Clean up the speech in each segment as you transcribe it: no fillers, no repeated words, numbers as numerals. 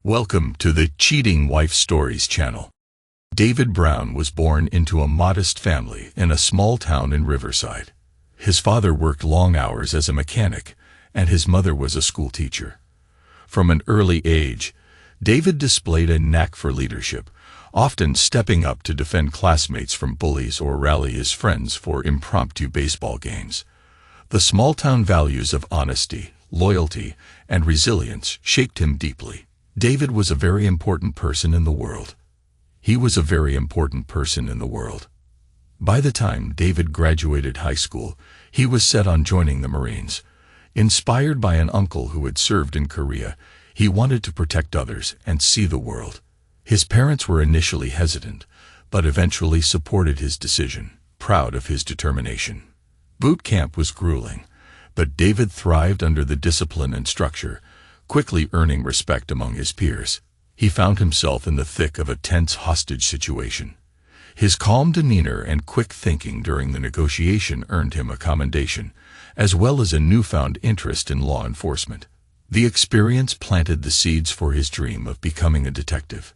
Welcome to the Cheating Wife Stories channel. David Brown was born into a modest family in a small town in Riverside. His father worked long hours as a mechanic, and his mother was a school teacher. From an early age, David displayed a knack for leadership, often stepping up to defend classmates from bullies or rally his friends for impromptu baseball games. The small-town values of honesty, loyalty, and resilience shaped him deeply. David was a very important person in the world. He was a very important person in the world. By the time David graduated high school, he was set on joining the Marines. Inspired by an uncle who had served in Korea, he wanted to protect others and see the world. His parents were initially hesitant, but eventually supported his decision, proud of his determination. Boot camp was grueling, but David thrived under the discipline and structure, quickly earning respect among his peers. He found himself in the thick of a tense hostage situation. His calm demeanor and quick thinking during the negotiation earned him a commendation, as well as a newfound interest in law enforcement. The experience planted the seeds for his dream of becoming a detective.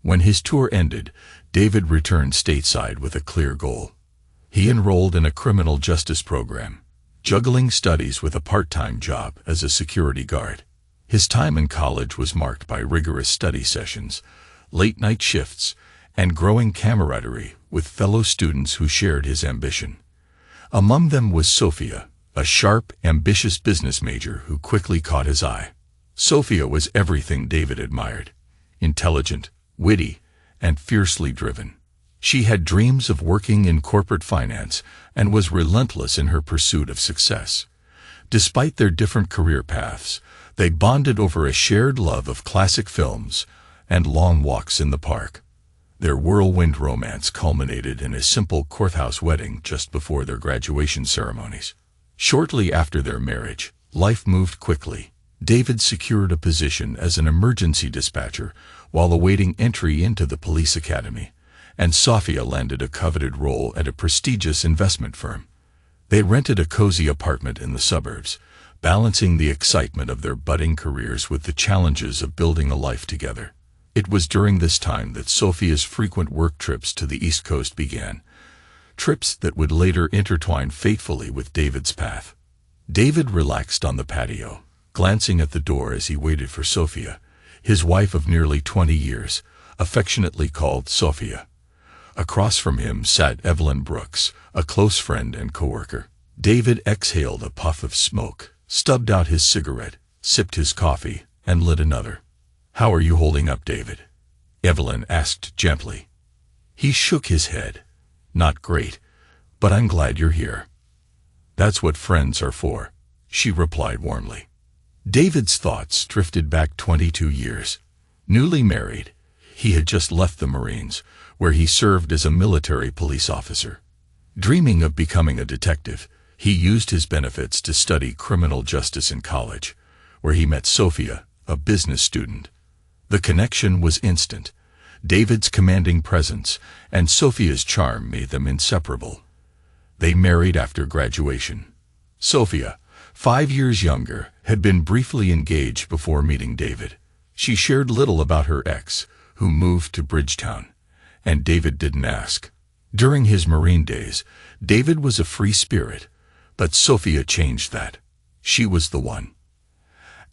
When his tour ended, David returned stateside with a clear goal. He enrolled in a criminal justice program, juggling studies with a part-time job as a security guard. His time in college was marked by rigorous study sessions, late-night shifts, and growing camaraderie with fellow students who shared his ambition. Among them was Sophia, a sharp, ambitious business major who quickly caught his eye. Sophia was everything David admired: intelligent, witty, and fiercely driven. She had dreams of working in corporate finance and was relentless in her pursuit of success. Despite their different career paths, they bonded over a shared love of classic films and long walks in the park. Their whirlwind romance culminated in a simple courthouse wedding just before their graduation ceremonies. Shortly after their marriage, life moved quickly. David secured a position as an emergency dispatcher while awaiting entry into the police academy, and Sophia landed a coveted role at a prestigious investment firm. They rented a cozy apartment in the suburbs, balancing the excitement of their budding careers with the challenges of building a life together. It was during this time that Sophia's frequent work trips to the East Coast began, trips that would later intertwine fatefully with David's path. David relaxed on the patio, glancing at the door as he waited for Sophia, his wife of nearly 20 years, affectionately called Sophia. Across from him sat Evelyn Brooks, a close friend and coworker. David exhaled a puff of smoke, stubbed out his cigarette, sipped his coffee, and lit another. "How are you holding up, David?" Evelyn asked gently. He shook his head. "Not great, but I'm glad you're here." "That's what friends are for," she replied warmly. David's thoughts drifted back 22 years. Newly married, he had just left the Marines, where he served as a military police officer. Dreaming of becoming a detective, he used his benefits to study criminal justice in college, where he met Sophia, a business student. The connection was instant. David's commanding presence and Sophia's charm made them inseparable. They married after graduation. Sophia, 5 years younger, had been briefly engaged before meeting David. She shared little about her ex, who moved to Bridgetown, and David didn't ask. During his Marine days, David was a free spirit, but Sophia changed that. She was the one.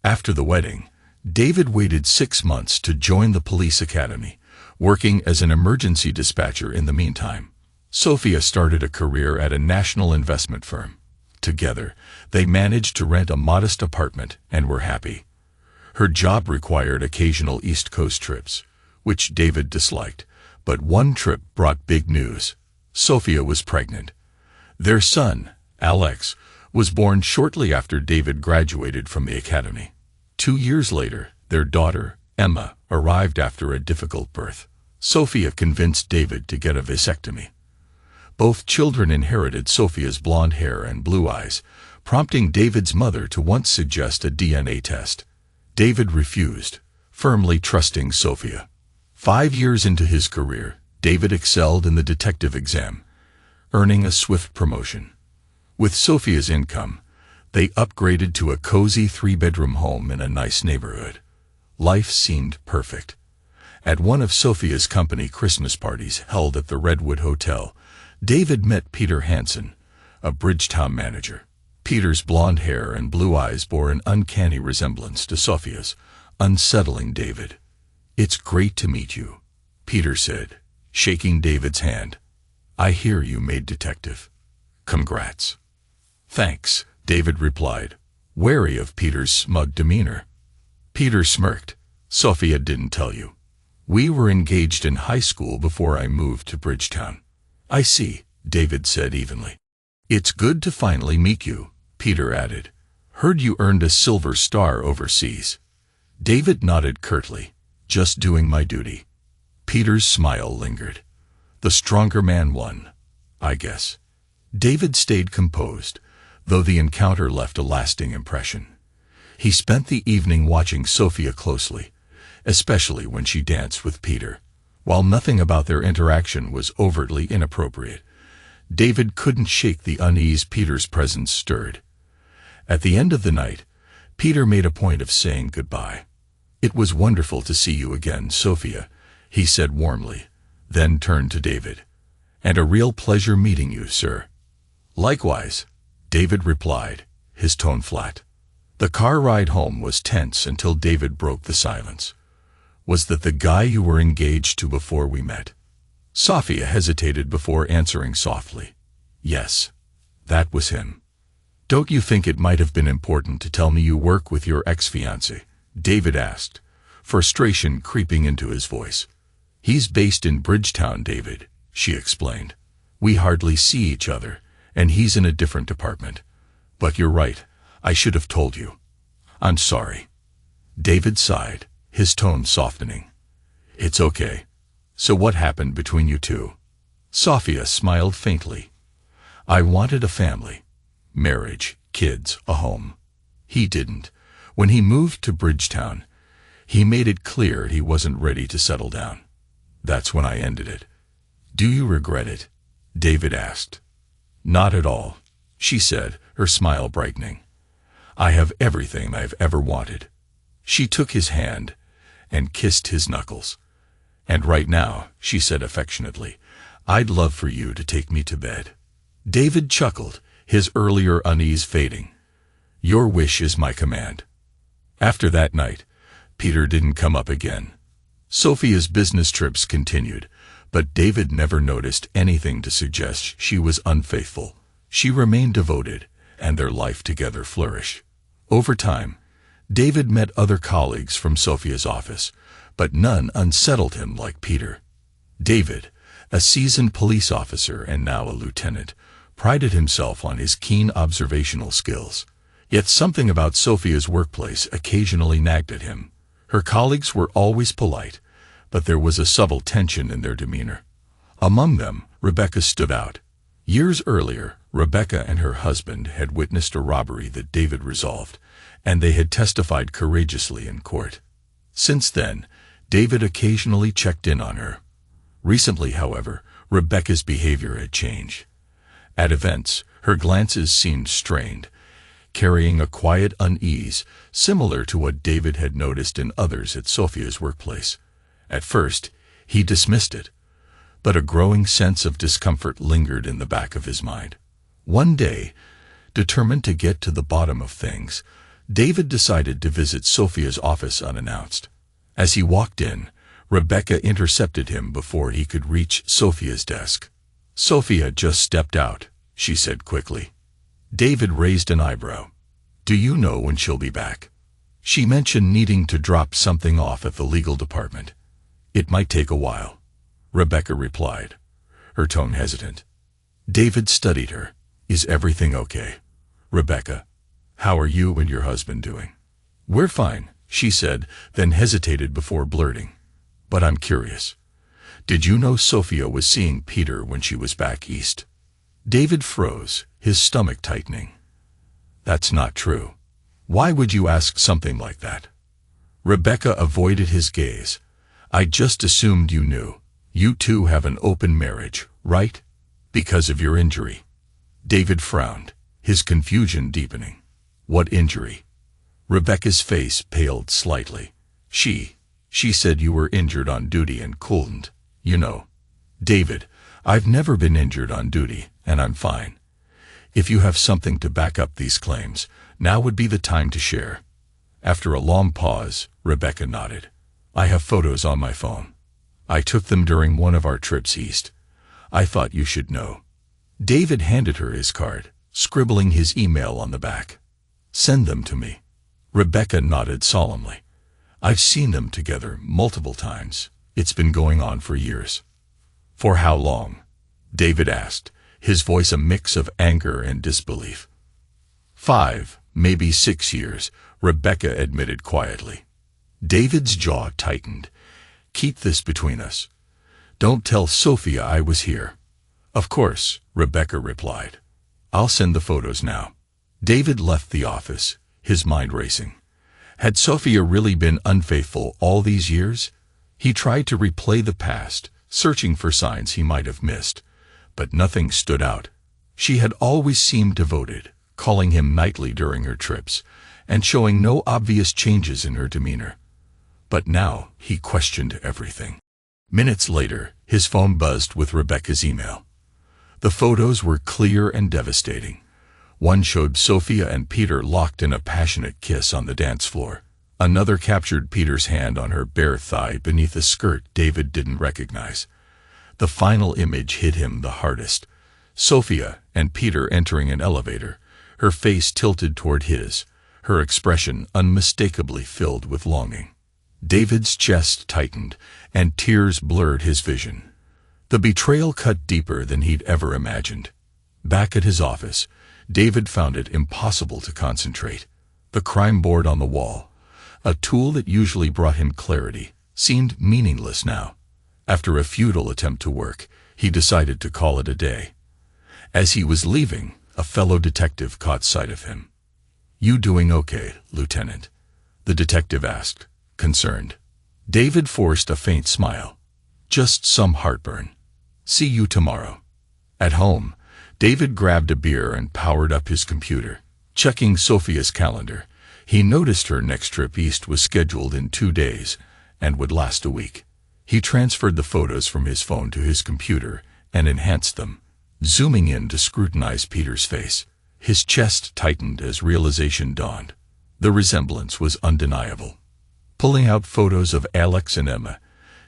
After the wedding, David waited 6 months to join the police academy, working as an emergency dispatcher in the meantime. Sophia started a career at a national investment firm. Together, they managed to rent a modest apartment and were happy. Her job required occasional East Coast trips, which David disliked, but one trip brought big news. Sophia was pregnant. Their son, Alex, was born shortly after David graduated from the academy. 2 years later, their daughter, Emma, arrived after a difficult birth. Sophia convinced David to get a vasectomy. Both children inherited Sophia's blonde hair and blue eyes, prompting David's mother to once suggest a DNA test. David refused, firmly trusting Sophia. 5 years into his career, David excelled in the detective exam, earning a swift promotion. With Sophia's income, they upgraded to a cozy 3-bedroom home in a nice neighborhood. Life seemed perfect. At one of Sophia's company Christmas parties held at the Redwood Hotel, David met Peter Hansen, a Bridgetown manager. Peter's blonde hair and blue eyes bore an uncanny resemblance to Sophia's, unsettling David. "It's great to meet you," Peter said, shaking David's hand. "I hear you made detective. Congrats." "Thanks," David replied, wary of Peter's smug demeanor. Peter smirked. "Sophia didn't tell you. We were engaged in high school before I moved to Bridgetown." "I see," David said evenly. "It's good to finally meet you," Peter added. "Heard you earned a silver star overseas." David nodded curtly. "Just doing my duty." Peter's smile lingered. "The stronger man won, I guess." David stayed composed, though the encounter left a lasting impression. He spent the evening watching Sophia closely, especially when she danced with Peter. While nothing about their interaction was overtly inappropriate, David couldn't shake the unease Peter's presence stirred. At the end of the night, Peter made a point of saying goodbye. "It was wonderful to see you again, Sophia," he said warmly, then turned to David. "And a real pleasure meeting you, sir." "Likewise," David replied, his tone flat. The car ride home was tense until David broke the silence. "Was that the guy you were engaged to before we met?" Sophia hesitated before answering softly. "Yes, that was him." "Don't you think it might have been important to tell me you work with your ex-fiancé?" David asked, frustration creeping into his voice. "He's based in Bridgetown, David," she explained. "We hardly see each other, and he's in a different department. But you're right, I should have told you. I'm sorry." David sighed, his tone softening. "It's okay. So what happened between you two?" Sophia smiled faintly. "I wanted a family. Marriage, kids, a home. He didn't. When he moved to Bridgetown, he made it clear he wasn't ready to settle down. That's when I ended it." "Do you regret it?" David asked. "Not at all," she said, her smile brightening. "I have everything I've ever wanted." She took his hand and kissed his knuckles. "And right now," she said affectionately, "I'd love for you to take me to bed." David chuckled, his earlier unease fading. "Your wish is my command." After that night, Peter didn't come up again. Sophia's business trips continued, but David never noticed anything to suggest she was unfaithful. She remained devoted, and their life together flourished. Over time, David met other colleagues from Sophia's office, but none unsettled him like Peter. David, a seasoned police officer and now a lieutenant, prided himself on his keen observational skills. Yet something about Sophia's workplace occasionally nagged at him. Her colleagues were always polite, but there was a subtle tension in their demeanor. Among them, Rebecca stood out. Years earlier, Rebecca and her husband had witnessed a robbery that David resolved, and they had testified courageously in court. Since then, David occasionally checked in on her. Recently, however, Rebecca's behavior had changed. At events, her glances seemed strained, carrying a quiet unease similar to what David had noticed in others at Sophia's workplace. At first, he dismissed it, but a growing sense of discomfort lingered in the back of his mind. One day, determined to get to the bottom of things, David decided to visit Sophia's office unannounced. As he walked in, Rebecca intercepted him before he could reach Sophia's desk. "Sophia just stepped out," she said quickly. David raised an eyebrow. "Do you know when she'll be back?" "She mentioned needing to drop something off at the legal department. It might take a while," Rebecca replied, her tone hesitant. David studied her. "Is everything okay, Rebecca? How are you and your husband doing?" "We're fine," she said, then hesitated before blurting. "But I'm curious. Did you know Sophia was seeing Peter when she was back east?" David froze, his stomach tightening. "That's not true. Why would you ask something like that?" Rebecca avoided his gaze. "I just assumed you knew. You two have an open marriage, right? Because of your injury." David frowned, his confusion deepening. "What injury?" Rebecca's face paled slightly. She said you were injured on duty and couldn't. You know, David, I've never been injured on duty, and I'm fine. If you have something to back up these claims, now would be the time to share. After a long pause, Rebecca nodded. I have photos on my phone. I took them during one of our trips east. I thought you should know. David handed her his card, scribbling his email on the back. Send them to me. Rebecca nodded solemnly. I've seen them together multiple times. It's been going on for years. For how long? David asked, his voice a mix of anger and disbelief. 5, maybe 6 years, Rebecca admitted quietly. David's jaw tightened. Keep this between us. Don't tell Sophia I was here. Of course, Rebecca replied. I'll send the photos now. David left the office, his mind racing. Had Sophia really been unfaithful all these years? He tried to replay the past, searching for signs he might have missed. But nothing stood out. She had always seemed devoted, calling him nightly during her trips, and showing no obvious changes in her demeanor. But now he questioned everything. Minutes later, his phone buzzed with Rebecca's email. The photos were clear and devastating. One showed Sophia and Peter locked in a passionate kiss on the dance floor. Another captured Peter's hand on her bare thigh beneath a skirt David didn't recognize. The final image hit him the hardest. Sophia and Peter entering an elevator, her face tilted toward his, her expression unmistakably filled with longing. David's chest tightened, and tears blurred his vision. The betrayal cut deeper than he'd ever imagined. Back at his office, David found it impossible to concentrate. The crime board on the wall, a tool that usually brought him clarity, seemed meaningless now. After a futile attempt to work, he decided to call it a day. As he was leaving, a fellow detective caught sight of him. You doing okay, Lieutenant? The detective asked, concerned. David forced a faint smile. Just some heartburn. See you tomorrow. At home, David grabbed a beer and powered up his computer. Checking Sophia's calendar, he noticed her next trip east was scheduled in 2 days and would last a week. He transferred the photos from his phone to his computer and enhanced them, zooming in to scrutinize Peter's face. His chest tightened as realization dawned. The resemblance was undeniable. Pulling out photos of Alex and Emma,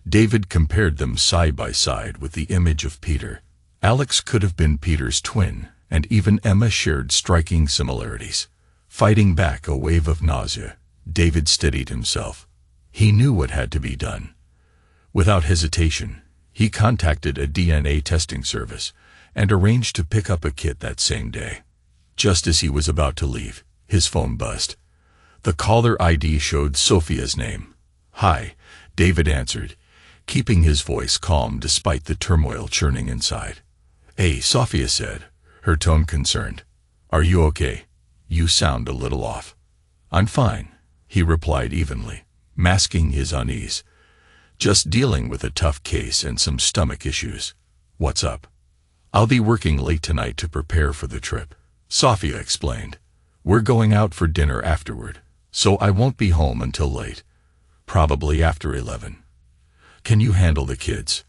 David compared them side by side with the image of Peter. Alex could have been Peter's twin, and even Emma shared striking similarities. Fighting back a wave of nausea, David steadied himself. He knew what had to be done. Without hesitation, he contacted a DNA testing service and arranged to pick up a kit that same day. Just as he was about to leave, his phone buzzed. The caller ID showed Sophia's name. Hi, David answered, keeping his voice calm despite the turmoil churning inside. Hey, Sophia said, her tone concerned. Are you okay? You sound a little off. I'm fine, he replied evenly, masking his unease. Just dealing with a tough case and some stomach issues. What's up? I'll be working late tonight to prepare for the trip, Sophia explained. We're going out for dinner afterward, so I won't be home until late. Probably after 11. Can you handle the kids?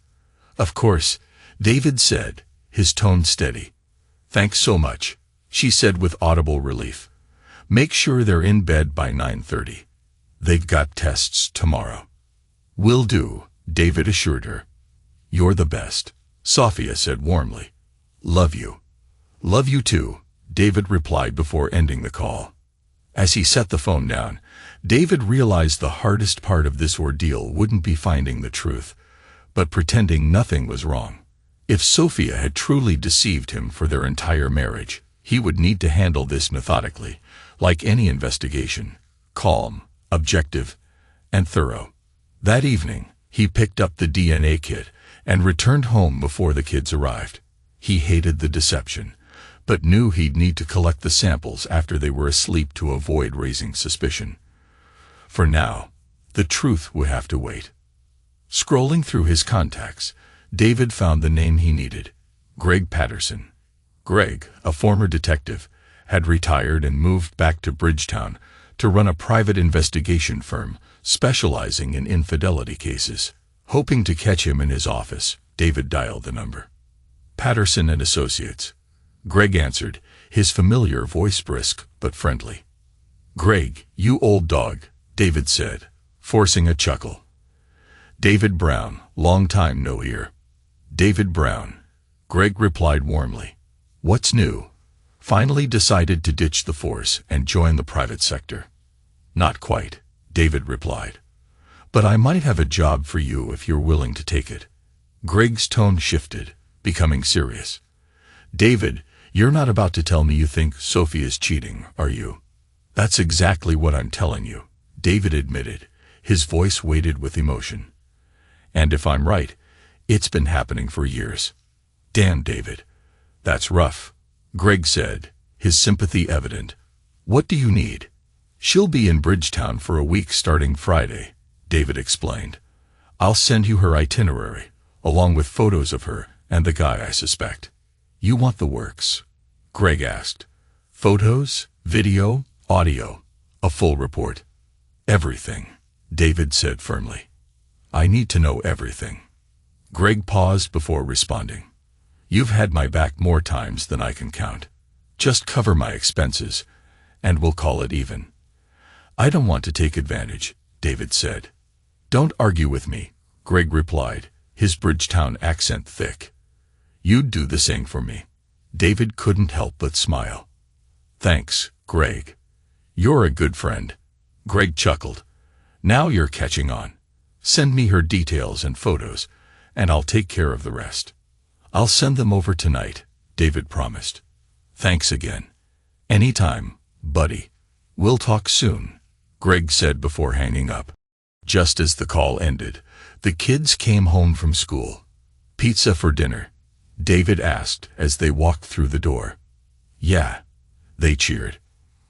Of course, David said, his tone steady. Thanks so much, she said with audible relief. Make sure they're in bed by 9:30. They've got tests tomorrow. Will do, David assured her. You're the best, Sophia said warmly. Love you. Love you too, David replied before ending the call. As he set the phone down, David realized the hardest part of this ordeal wouldn't be finding the truth, but pretending nothing was wrong. If Sophia had truly deceived him for their entire marriage, he would need to handle this methodically, like any investigation, calm, objective, and thorough. That evening, he picked up the DNA kit and returned home before the kids arrived. He hated the deception, but knew he'd need to collect the samples after they were asleep to avoid raising suspicion. For now, the truth would have to wait. Scrolling through his contacts, David found the name he needed, Greg Patterson. Greg, a former detective, had retired and moved back to Bridgetown, to run a private investigation firm specializing in infidelity cases. Hoping to catch him in his office, David dialed the number. Patterson and Associates. Greg answered, his familiar voice brisk but friendly. "Greg, you old dog," David said, forcing a chuckle. "David Brown, long time no hear." "David Brown," Greg replied warmly. "What's new? Finally decided to ditch the force and join the private sector?" "Not quite," David replied. "But I might have a job for you if you're willing to take it." Greg's tone shifted, becoming serious. "David, you're not about to tell me you think Sophie is cheating, are you?" "That's exactly what I'm telling you," David admitted, his voice weighted with emotion. "And if I'm right, it's been happening for years." "Damn, David. That's rough," Greg said, his sympathy evident. "What do you need?" "She'll be in Bridgetown for a week starting Friday," David explained. "I'll send you her itinerary, along with photos of her and the guy I suspect." "You want the works?" Greg asked. "Photos, video, audio, a full report?" "Everything," David said firmly. "I need to know everything." Greg paused before responding. "You've had my back more times than I can count. Just cover my expenses, and we'll call it even." "I don't want to take advantage," David said. "Don't argue with me," Greg replied, his Bridgetown accent thick. "You'd do the same for me." David couldn't help but smile. "Thanks, Greg. You're a good friend." Greg chuckled. "Now you're catching on. Send me her details and photos, and I'll take care of the rest." "I'll send them over tonight," David promised. "Thanks again." "Anytime, buddy. We'll talk soon," Greg said before hanging up. Just as the call ended, the kids came home from school. "Pizza for dinner?" David asked as they walked through the door. "Yeah," they cheered.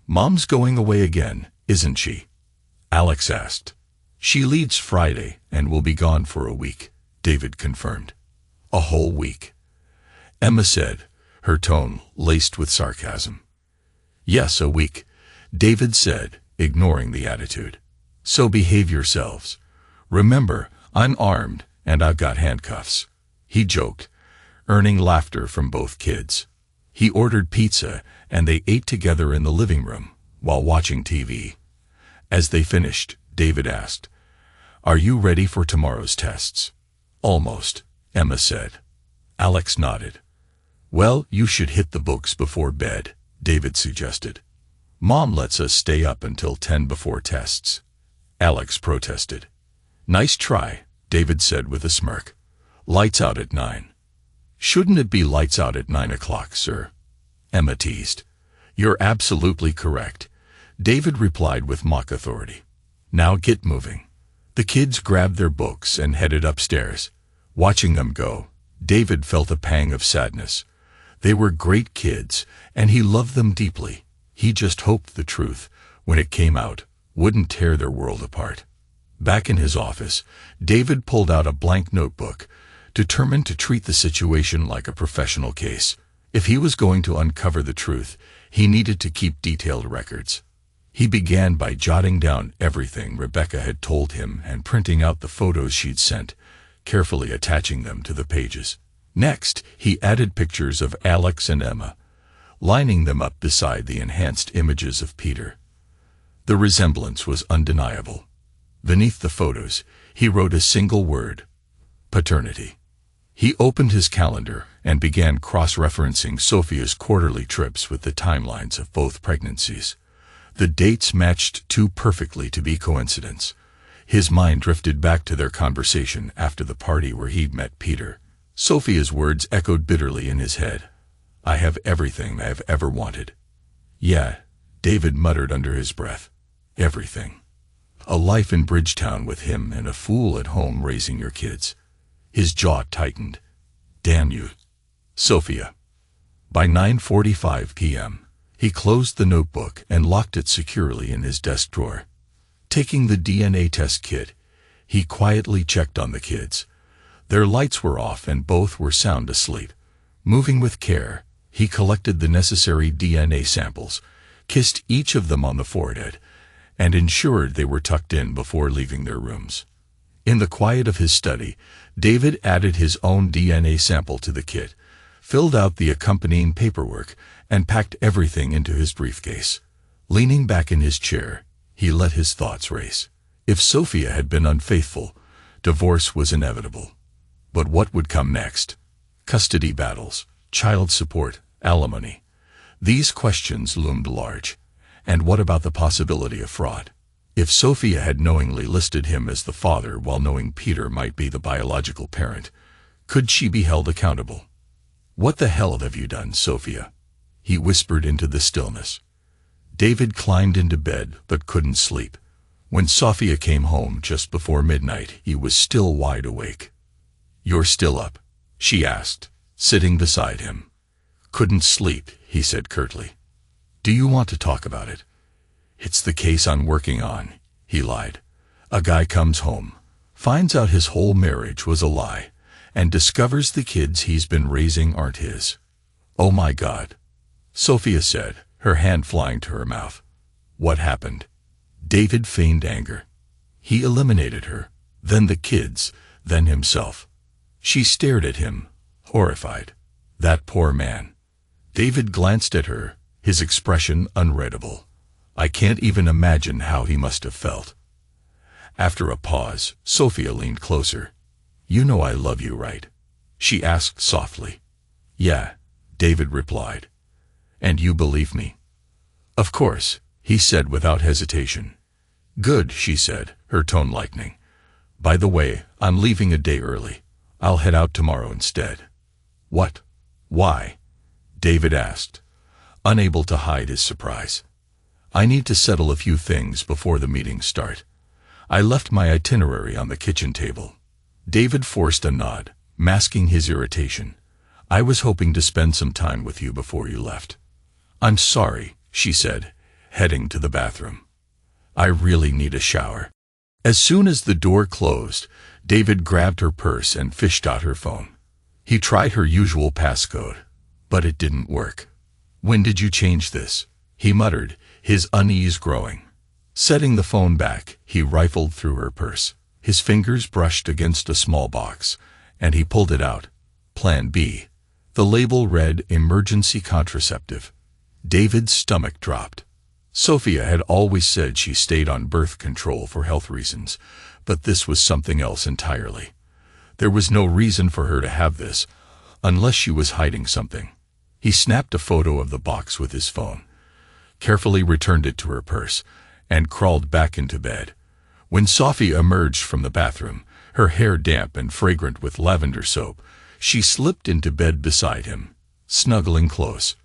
"Mom's going away again, isn't she?" Alex asked. "She leaves Friday and will be gone for a week," David confirmed. "A whole week?" Emma said, her tone laced with sarcasm. "Yes, a week," David said, ignoring the attitude. "So behave yourselves. Remember, I'm armed and I've got handcuffs," he joked, earning laughter from both kids. He ordered pizza and they ate together in the living room while watching TV. As they finished, David asked, "Are you ready for tomorrow's tests?" "Almost," Emma said. Alex nodded. "Well, you should hit the books before bed," David suggested. "Mom lets us stay up until 10 before tests," Alex protested. "Nice try," David said with a smirk. "Lights out at 9. "Shouldn't it be lights out at 9 o'clock, sir?" Emma teased. "You're absolutely correct," David replied with mock authority. "Now get moving." The kids grabbed their books and headed upstairs. Watching them go, David felt a pang of sadness. They were great kids, and he loved them deeply. He just hoped the truth, when it came out, wouldn't tear their world apart. Back in his office, David pulled out a blank notebook, determined to treat the situation like a professional case. If he was going to uncover the truth, he needed to keep detailed records. He began by jotting down everything Rebecca had told him and printing out the photos she'd sent, carefully attaching them to the pages. Next, he added pictures of Alex and Emma, lining them up beside the enhanced images of Peter. The resemblance was undeniable. Beneath the photos, he wrote a single word: paternity. He opened his calendar and began cross-referencing Sophia's quarterly trips with the timelines of both pregnancies. The dates matched too perfectly to be coincidence. His mind drifted back to their conversation after the party where he'd met Peter. Sophia's words echoed bitterly in his head. "I have everything I have ever wanted." "Yeah," David muttered under his breath. "Everything. A life in Bridgetown with him and a fool at home raising your kids." His jaw tightened. "Damn you, Sophia." By 9:45 p.m., he closed the notebook and locked it securely in his desk drawer. Taking the DNA test kit, he quietly checked on the kids. Their lights were off and both were sound asleep. Moving with care, he collected the necessary DNA samples, kissed each of them on the forehead, and ensured they were tucked in before leaving their rooms. In the quiet of his study, David added his own DNA sample to the kit, filled out the accompanying paperwork, and packed everything into his briefcase. Leaning back in his chair, he let his thoughts race. If Sophia had been unfaithful, divorce was inevitable. But what would come next? Custody battles, child support, alimony. These questions loomed large. And what about the possibility of fraud? If Sophia had knowingly listed him as the father while knowing Peter might be the biological parent, could she be held accountable? "What the hell have you done, Sophia?" he whispered into the stillness. David climbed into bed but couldn't sleep. When Sophia came home just before midnight, he was still wide awake. "You're still up?" she asked, sitting beside him. "Couldn't sleep," he said curtly. "Do you want to talk about it?" "It's the case I'm working on," he lied. "A guy comes home, finds out his whole marriage was a lie, and discovers the kids he's been raising aren't his." "Oh my God," Sophia said, her hand flying to her mouth. "What happened?" David feigned anger. He eliminated her, then the kids, then himself. She stared at him, horrified. That poor man. David glanced at her, his expression unreadable. "I can't even imagine how he must have felt." After a pause, Sophia leaned closer. "You know I love you, right?" she asked softly. "Yeah," David replied. "And you believe me?" "Of course," he said without hesitation. "Good," she said, her tone lightening. "By the way, I'm leaving a day early. I'll head out tomorrow instead." "What? Why?" David asked, unable to hide his surprise. "I need to settle a few things before the meetings start. I left my itinerary on the kitchen table." David forced a nod, masking his irritation. "I was hoping to spend some time with you before you left." "I'm sorry," she said, heading to the bathroom. "I really need a shower." As soon as the door closed, David grabbed her purse and fished out her phone. He tried her usual passcode, but it didn't work. "When did you change this?" he muttered, his unease growing. Setting the phone back, he rifled through her purse. His fingers brushed against a small box, and he pulled it out. Plan B. The label read emergency contraceptive. David's stomach dropped. Sophia had always said she stayed on birth control for health reasons, but this was something else entirely. There was no reason for her to have this, unless she was hiding something. He snapped a photo of the box with his phone, carefully returned it to her purse, and crawled back into bed. When Sophia emerged from the bathroom, her hair damp and fragrant with lavender soap, she slipped into bed beside him, snuggling close.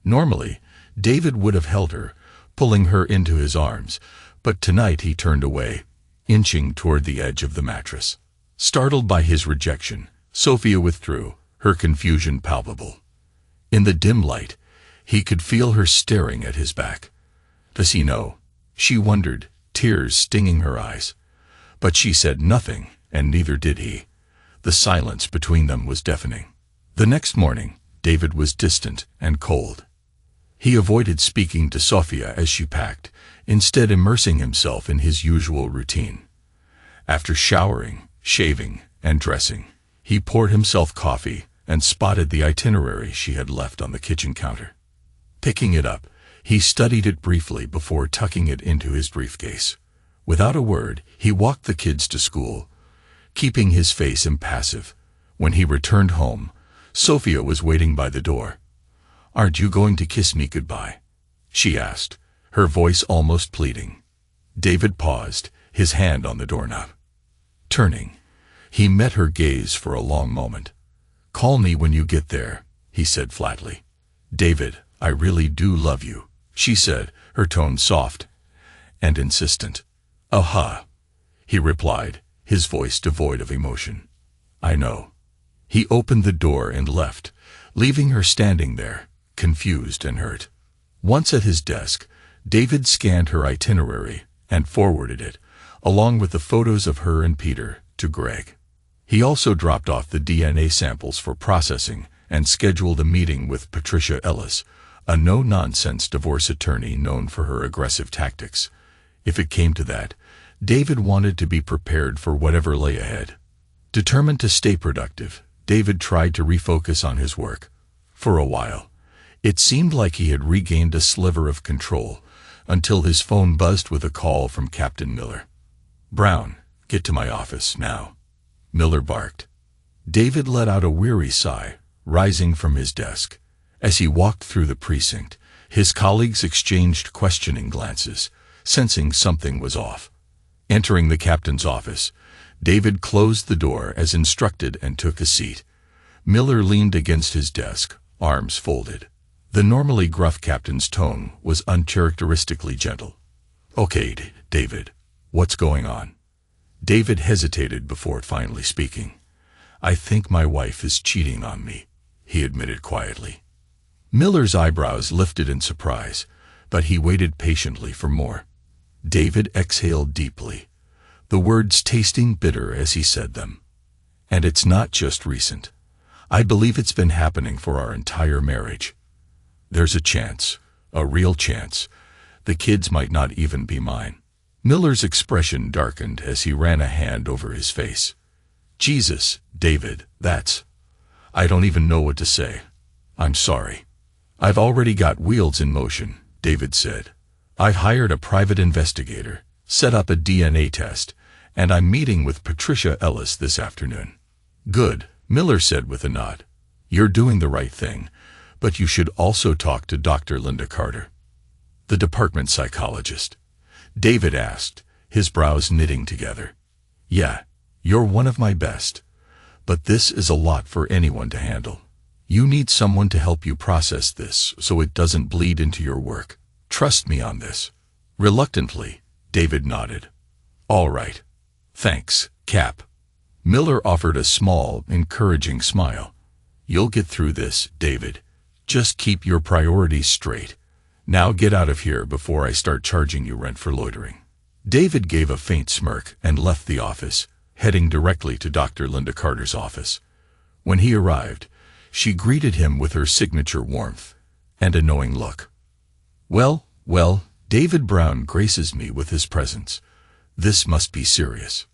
Normally, David would have held her, pulling her into his arms, but tonight he turned away, inching toward the edge of the mattress. Startled by his rejection, Sophia withdrew, her confusion palpable. In the dim light, he could feel her staring at his back. "Does he know?" she wondered, tears stinging her eyes. But she said nothing, and neither did he. The silence between them was deafening. The next morning, David was distant and cold. He avoided speaking to Sophia as she packed, instead immersing himself in his usual routine. After showering, shaving, and dressing, he poured himself coffee and spotted the itinerary she had left on the kitchen counter. Picking it up, he studied it briefly before tucking it into his briefcase. Without a word, he walked the kids to school, keeping his face impassive. When he returned home, Sophia was waiting by the door. "Aren't you going to kiss me goodbye?" she asked, her voice almost pleading. David paused, his hand on the doorknob. Turning, he met her gaze for a long moment. "Call me when you get there," he said flatly. "David, I really do love you," she said, her tone soft and insistent. "Uh-huh," he replied, his voice devoid of emotion. "I know." He opened the door and left, leaving her standing there, confused and hurt. Once at his desk, David scanned her itinerary and forwarded it, along with the photos of her and Peter, to Greg. He also dropped off the DNA samples for processing and scheduled a meeting with Patricia Ellis, a no-nonsense divorce attorney known for her aggressive tactics. If it came to that, David wanted to be prepared for whatever lay ahead. Determined to stay productive, David tried to refocus on his work. For a while, it seemed like he had regained a sliver of control, until his phone buzzed with a call from Captain Miller. "Brown, get to my office, now," Miller barked. David let out a weary sigh, rising from his desk. As he walked through the precinct, his colleagues exchanged questioning glances, sensing something was off. Entering the captain's office, David closed the door as instructed and took a seat. Miller leaned against his desk, arms folded. The normally gruff captain's tone was uncharacteristically gentle. "Okay, David, what's going on?" David hesitated before finally speaking. "I think my wife is cheating on me," he admitted quietly. Miller's eyebrows lifted in surprise, but he waited patiently for more. David exhaled deeply, the words tasting bitter as he said them. "And it's not just recent. I believe it's been happening for our entire marriage. There's a chance, a real chance, the kids might not even be mine." Miller's expression darkened as he ran a hand over his face. "Jesus, David, I don't even know what to say. I'm sorry." "I've already got wheels in motion," David said. "I've hired a private investigator, set up a DNA test, and I'm meeting with Patricia Ellis this afternoon." "Good," Miller said with a nod. "You're doing the right thing, but you should also talk to Dr. Linda Carter." "The department psychologist?" David asked, his brows knitting together. "Yeah, you're one of my best. But this is a lot for anyone to handle. You need someone to help you process this so it doesn't bleed into your work. Trust me on this." Reluctantly, David nodded. "All right. Thanks, Cap." Miller offered a small, encouraging smile. "You'll get through this, David. Just keep your priorities straight. Now get out of here before I start charging you rent for loitering." David gave a faint smirk and left the office, heading directly to Dr. Linda Carter's office. When he arrived, she greeted him with her signature warmth and a knowing look. Well, David Brown graces me with his presence. This must be serious."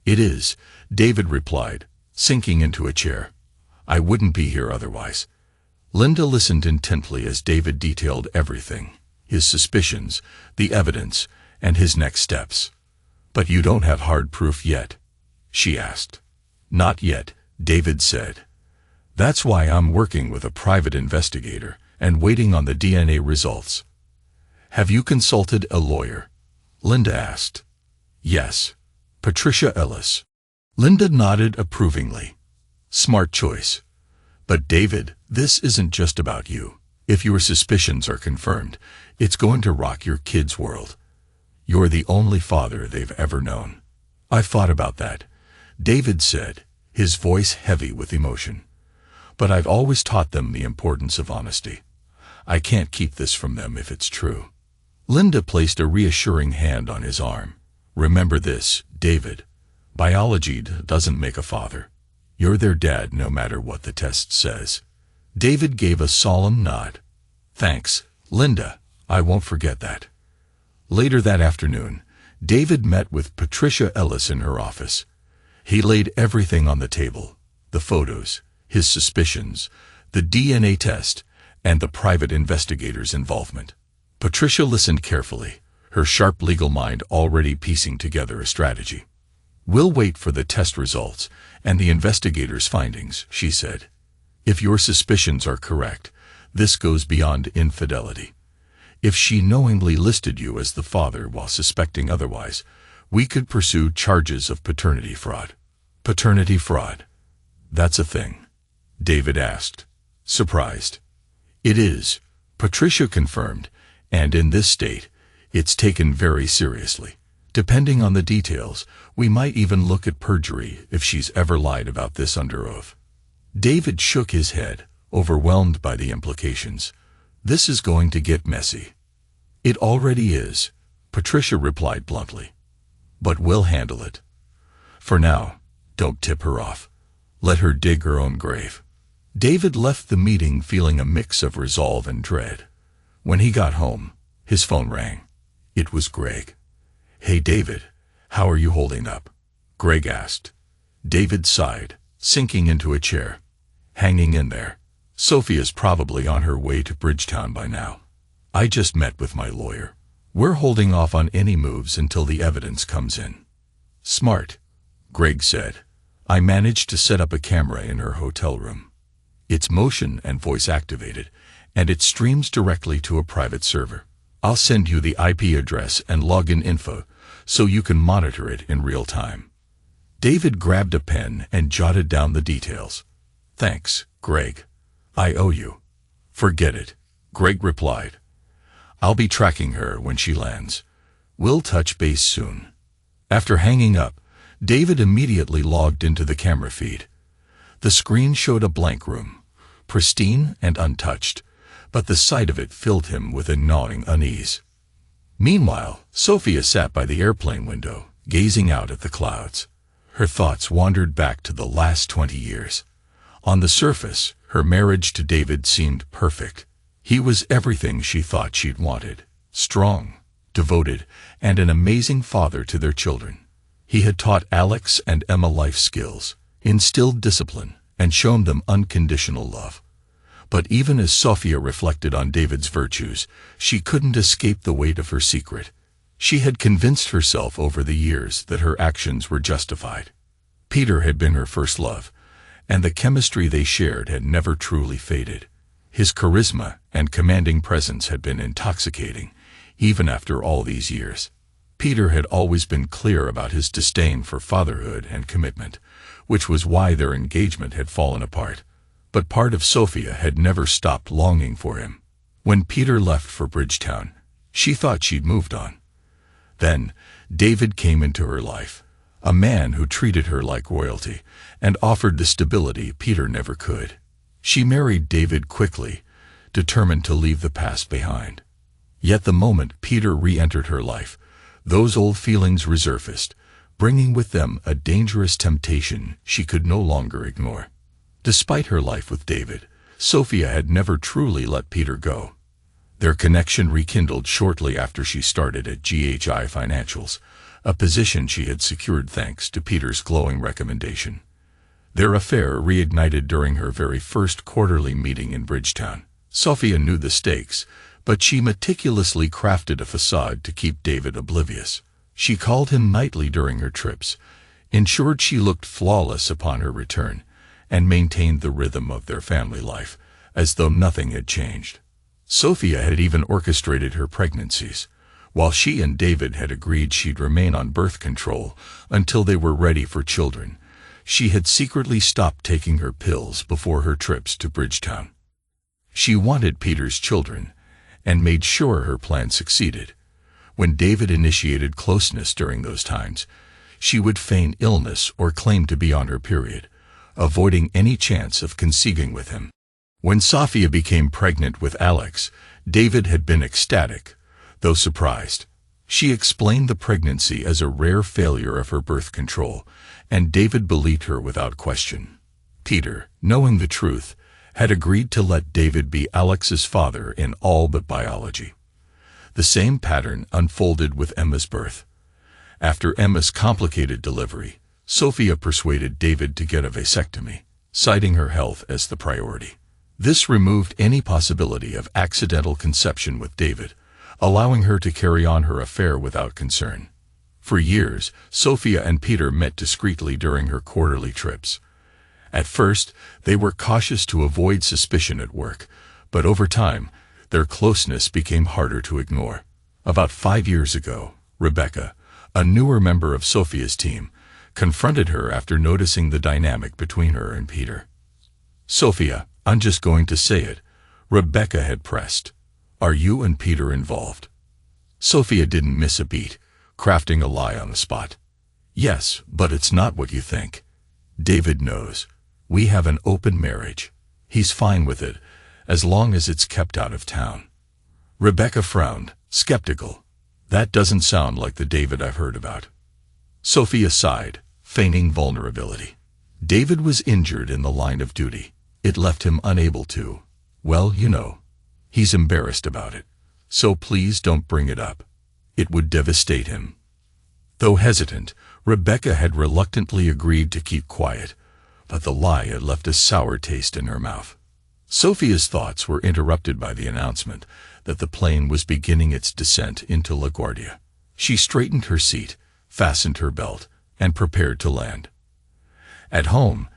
"It is," David replied, sinking into a chair. "I wouldn't be here otherwise." Linda listened intently as David detailed everything, his suspicions, the evidence, and his next steps. "But you don't have hard proof yet?" she asked. "Not yet," David said. "That's why I'm working with a private investigator and waiting on the DNA results." "Have you consulted a lawyer?" Linda asked. "Yes, Patricia Ellis." Linda nodded approvingly. "Smart choice. But David, this isn't just about you. If your suspicions are confirmed, it's going to rock your kids' world. You're the only father they've ever known." "I've thought about that," David said, his voice heavy with emotion. "But I've always taught them the importance of honesty. I can't keep this from them if it's true." Linda placed a reassuring hand on his arm. "Remember this, David. Biology doesn't make a father. You're their dad no matter what the test says." David gave a solemn nod. "Thanks, Linda. I won't forget that." Later that afternoon, David met with Patricia Ellis in her office. He laid everything on the table: the photos, his suspicions, the DNA test, and the private investigator's involvement. Patricia listened carefully, her sharp legal mind already piecing together a strategy. "We'll wait for the test results and the investigator's findings," she said. "If your suspicions are correct, this goes beyond infidelity. If she knowingly listed you as the father while suspecting otherwise, we could pursue charges of paternity fraud." "Paternity fraud? That's a thing?" David asked, surprised. "It is," Patricia confirmed, "and in this state, it's taken very seriously. Depending on the details, we might even look at perjury if she's ever lied about this under oath." David shook his head, overwhelmed by the implications. "This is going to get messy." "It already is," Patricia replied bluntly. "But we'll handle it. For now, don't tip her off. Let her dig her own grave." David left the meeting feeling a mix of resolve and dread. When he got home, his phone rang. It was Greg. "Hey David, how are you holding up?" Greg asked. David sighed, sinking into a chair. "Hanging in there. Sophia's probably on her way to Bridgetown by now. I just met with my lawyer. We're holding off on any moves until the evidence comes in." "Smart," Greg said. "I managed to set up a camera in her hotel room. It's motion and voice activated, and it streams directly to a private server. I'll send you the IP address and login info so you can monitor it in real time." David grabbed a pen and jotted down the details. "Thanks, Greg. I owe you." "Forget it," Greg replied. "I'll be tracking her when she lands. We'll touch base soon." After hanging up, David immediately logged into the camera feed. The screen showed a blank room, pristine and untouched, but the sight of it filled him with a gnawing unease. Meanwhile, Sophia sat by the airplane window, gazing out at the clouds. Her thoughts wandered back to the last 20 years. On the surface, her marriage to David seemed perfect. He was everything she thought she'd wanted: strong, devoted, and an amazing father to their children. He had taught Alex and Emma life skills, instilled discipline, and shown them unconditional love. But even as Sophia reflected on David's virtues, she couldn't escape the weight of her secret. She had convinced herself over the years that her actions were justified. Peter had been her first love, and the chemistry they shared had never truly faded. His charisma and commanding presence had been intoxicating, even after all these years. Peter had always been clear about his disdain for fatherhood and commitment, which was why their engagement had fallen apart. But part of Sophia had never stopped longing for him. When Peter left for Bridgetown, she thought she'd moved on. Then, David came into her life, a man who treated her like royalty and offered the stability Peter never could. She married David quickly, determined to leave the past behind. Yet the moment Peter re-entered her life, those old feelings resurfaced, bringing with them a dangerous temptation she could no longer ignore. Despite her life with David, Sophia had never truly let Peter go. Their connection rekindled shortly after she started at GHI Financials, a position she had secured thanks to Peter's glowing recommendation. Their affair reignited during her very first quarterly meeting in Bridgetown. Sophia knew the stakes, but she meticulously crafted a facade to keep David oblivious. She called him nightly during her trips, ensured she looked flawless upon her return, and maintained the rhythm of their family life, as though nothing had changed. Sophia had even orchestrated her pregnancies, while she and David had agreed she'd remain on birth control until they were ready for children. She had secretly stopped taking her pills before her trips to Bridgetown. She wanted Peter's children, and made sure her plan succeeded. When David initiated closeness during those times, she would feign illness or claim to be on her period, avoiding any chance of conceiving with him. When Sophia became pregnant with Alex, David had been ecstatic, though surprised. She explained the pregnancy as a rare failure of her birth control, and David believed her without question. Peter, knowing the truth, had agreed to let David be Alex's father in all but biology. The same pattern unfolded with Emma's birth. After Emma's complicated delivery, Sophia persuaded David to get a vasectomy, citing her health as the priority. This removed any possibility of accidental conception with David, allowing her to carry on her affair without concern. For years, Sophia and Peter met discreetly during her quarterly trips. At first, they were cautious to avoid suspicion at work, but over time, their closeness became harder to ignore. About 5 years ago, Rebecca, a newer member of Sophia's team, confronted her after noticing the dynamic between her and Peter. "Sophia, I'm just going to say it," Rebecca had pressed. "Are you and Peter involved?" Sophia didn't miss a beat, crafting a lie on the spot. "Yes, but it's not what you think. David knows. We have an open marriage. He's fine with it, as long as it's kept out of town." Rebecca frowned, skeptical. "That doesn't sound like the David I've heard about." Sophia sighed, feigning vulnerability. "David was injured in the line of duty. It left him unable to, well, you know. He's embarrassed about it. So please don't bring it up. It would devastate him." Though hesitant, Rebecca had reluctantly agreed to keep quiet, but the lie had left a sour taste in her mouth. Sophia's thoughts were interrupted by the announcement that the plane was beginning its descent into LaGuardia. She straightened her seat, fastened her belt, and prepared to land. At home,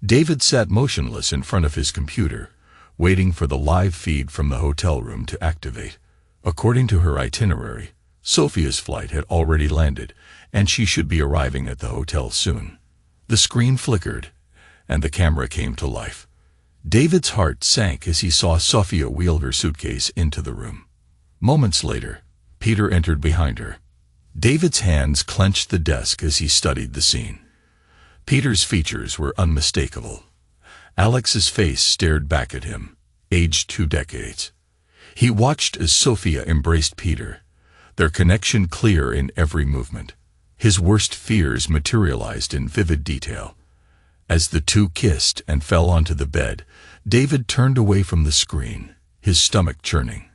David sat motionless in front of his computer, waiting for the live feed from the hotel room to activate. According to her itinerary, Sophia's flight had already landed, and she should be arriving at the hotel soon. The screen flickered, and the camera came to life. David's heart sank as he saw Sophia wheel her suitcase into the room. Moments later, Peter entered behind her. David's hands clenched the desk as he studied the scene. Peter's features were unmistakable. Alex's face stared back at him, aged 2 decades. He watched as Sophia embraced Peter, their connection clear in every movement. His worst fears materialized in vivid detail. As the two kissed and fell onto the bed, David turned away from the screen, his stomach churning.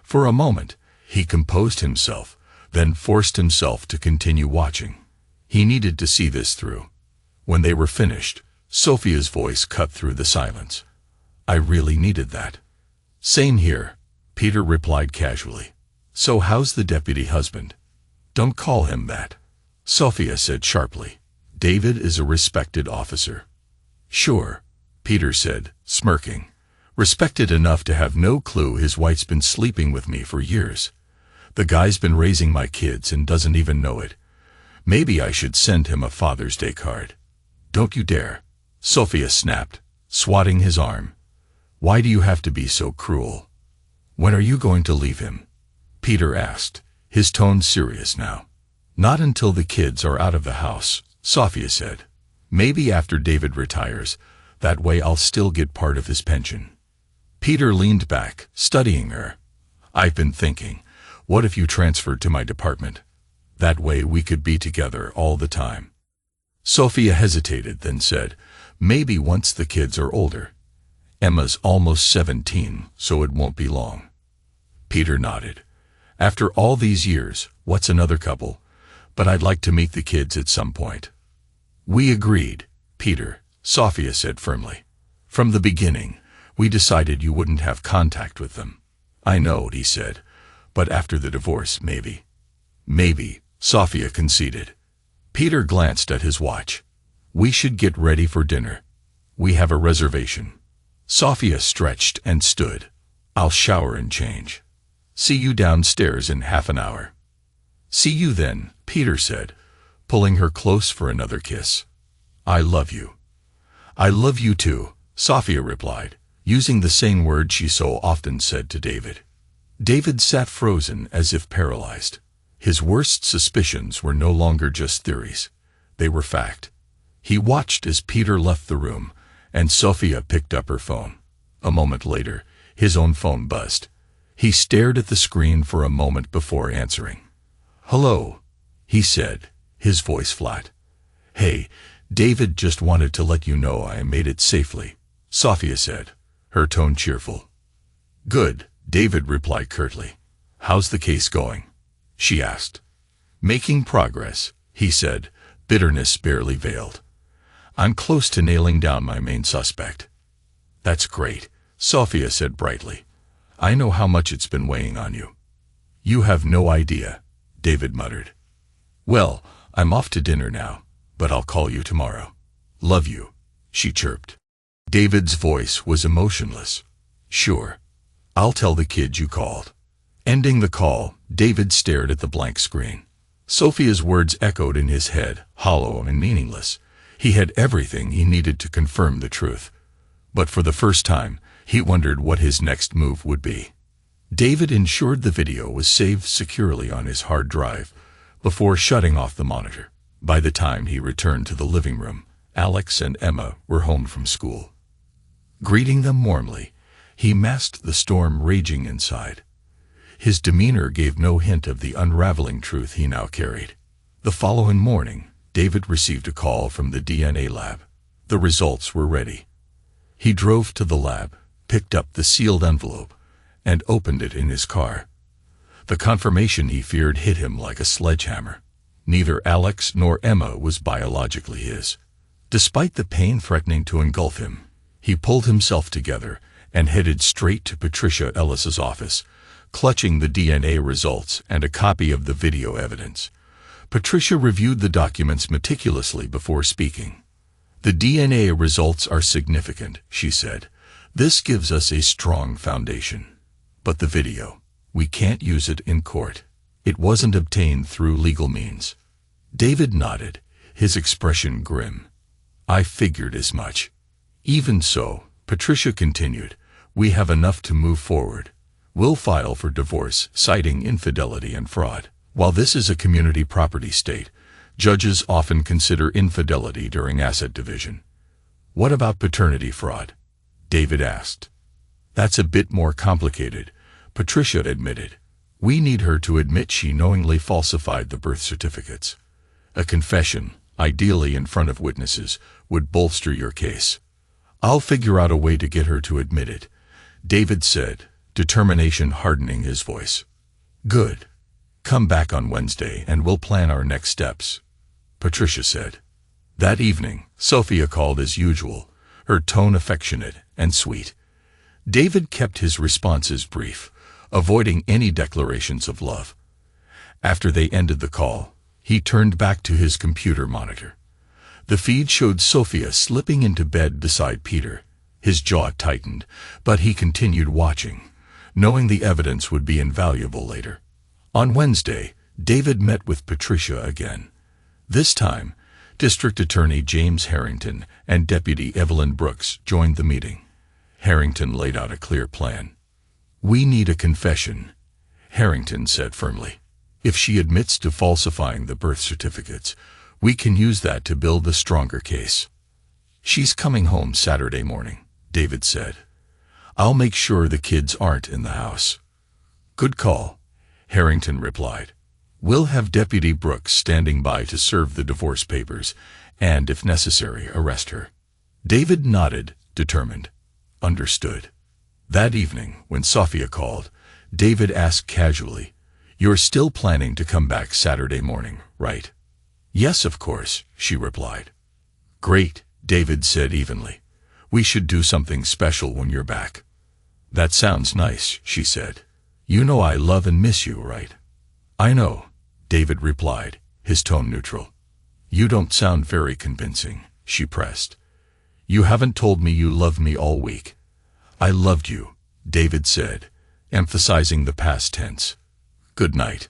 For a moment, he composed himself, then forced himself to continue watching. He needed to see this through. When they were finished, Sophia's voice cut through the silence. "I really needed that." "Same here," Peter replied casually. "So how's the deputy husband?" "Don't call him that," Sophia said sharply. "David is a respected officer." "Sure," Peter said, smirking. "Respected enough to have no clue his wife's been sleeping with me for years. The guy's been raising my kids and doesn't even know it. Maybe I should send him a Father's Day card." "Don't you dare," Sophia snapped, swatting his arm. "Why do you have to be so cruel?" "When are you going to leave him?" Peter asked, his tone serious now. "Not until the kids are out of the house," Sophia said. "Maybe after David retires. That way I'll still get part of his pension." Peter leaned back, studying her. "I've been thinking, what if you transferred to my department? That way we could be together all the time." Sophia hesitated, then said, "Maybe once the kids are older. Emma's almost 17, so it won't be long." Peter nodded. "After all these years, what's another couple? But I'd like to meet the kids at some point." "We agreed, Peter," Sophia said firmly. "From the beginning, we decided you wouldn't have contact with them." "I know," he said, "but after the divorce, maybe." "Maybe," Sophia conceded. Peter glanced at his watch. "We should get ready for dinner. We have a reservation." Sophia stretched and stood. "I'll shower and change. See you downstairs in half an hour." "See you then," Peter said, pulling her close for another kiss. "I love you." "I love you too," Sophia replied, using the same word she so often said to David. David sat frozen as if paralyzed. His worst suspicions were no longer just theories. They were fact. He watched as Peter left the room, and Sophia picked up her phone. A moment later, his own phone buzzed. He stared at the screen for a moment before answering. "Hello," he said, his voice flat. "Hey, David just wanted to let you know I made it safely," Sophia said, her tone cheerful. "Good," David replied curtly. "How's the case going?" she asked. "Making progress," he said, bitterness barely veiled. "I'm close to nailing down my main suspect." "That's great," Sophia said brightly. "I know how much it's been weighing on you." "You have no idea," David muttered. "Well, I'm off to dinner now, but I'll call you tomorrow." "Love you," she chirped. David's voice was emotionless. "Sure. I'll tell the kids you called." Ending the call, David stared at the blank screen. Sophia's words echoed in his head, hollow and meaningless. He had everything he needed to confirm the truth. But for the first time, he wondered what his next move would be. David ensured the video was saved securely on his hard drive before shutting off the monitor. By the time he returned to the living room, Alex and Emma were home from school. Greeting them warmly, he masked the storm raging inside. His demeanor gave no hint of the unraveling truth he now carried. The following morning, David received a call from the DNA lab. The results were ready. He drove to the lab, picked up the sealed envelope, and opened it in his car. The confirmation he feared hit him like a sledgehammer. Neither Alex nor Emma was biologically his. Despite the pain threatening to engulf him, he pulled himself together and headed straight to Patricia Ellis's office, clutching the DNA results and a copy of the video evidence. Patricia reviewed the documents meticulously before speaking. "The DNA results are significant," she said. "This gives us a strong foundation. But the video, we can't use it in court. It wasn't obtained through legal means." David nodded, his expression grim. "I figured as much." "Even so," Patricia continued, "we have enough to move forward. We'll file for divorce, citing infidelity and fraud. While this is a community property state, judges often consider infidelity during asset division." "What about paternity fraud?" David asked. "That's a bit more complicated," Patricia admitted. "We need her to admit she knowingly falsified the birth certificates. A confession, ideally in front of witnesses, would bolster your case." "I'll figure out a way to get her to admit it," David said, determination hardening his voice. "Good. Come back on Wednesday and we'll plan our next steps," Patricia said. That evening, Sophia called as usual, her tone affectionate and sweet. David kept his responses brief, avoiding any declarations of love. After they ended the call, he turned back to his computer monitor. The feed showed Sophia slipping into bed beside Peter. His jaw tightened, but he continued watching, knowing the evidence would be invaluable later. On Wednesday, David met with Patricia again. This time, District Attorney James Harrington and Deputy Evelyn Brooks joined the meeting. Harrington laid out a clear plan. "We need a confession," Harrington said firmly. "If she admits to falsifying the birth certificates, we can use that to build a stronger case." "She's coming home Saturday morning," David said. "I'll make sure the kids aren't in the house." "Good call," Harrington replied. "We'll have Deputy Brooks standing by to serve the divorce papers and, if necessary, arrest her." David nodded, determined. "Understood." That evening, when Sophia called, David asked casually, "You're still planning to come back Saturday morning, right?" "Yes, of course," she replied. "Great," David said evenly. "We should do something special when you're back." "That sounds nice," she said. "You know I love and miss you, right?" "I know," David replied, his tone neutral. "You don't sound very convincing," she pressed. "You haven't told me you loved me all week." "I loved you," David said, emphasizing the past tense. "Good night."